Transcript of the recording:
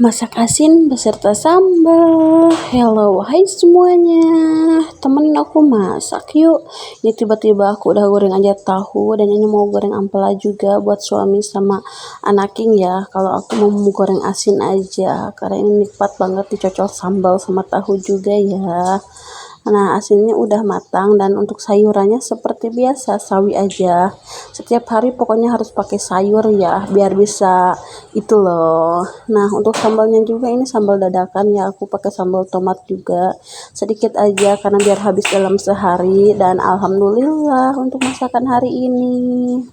Masak asin beserta sambal. Hello, hai semuanya. Temenin aku masak yuk. Ini tiba-tiba aku udah goreng aja tahu dan ini mau goreng ampela juga buat suami sama anak king ya. Kalau aku mau goreng asin aja karena ini nikmat banget dicocol sambal sama tahu juga ya. Nah, asinnya udah matang dan untuk sayurannya seperti biasa sawi aja. Setiap hari pokoknya harus pakai sayur ya biar bisa itu loh. Nah, untuk sambalnya juga ini sambal dadakan ya, aku pakai sambal tomat juga sedikit aja karena biar habis dalam sehari dan alhamdulillah untuk masakan hari ini.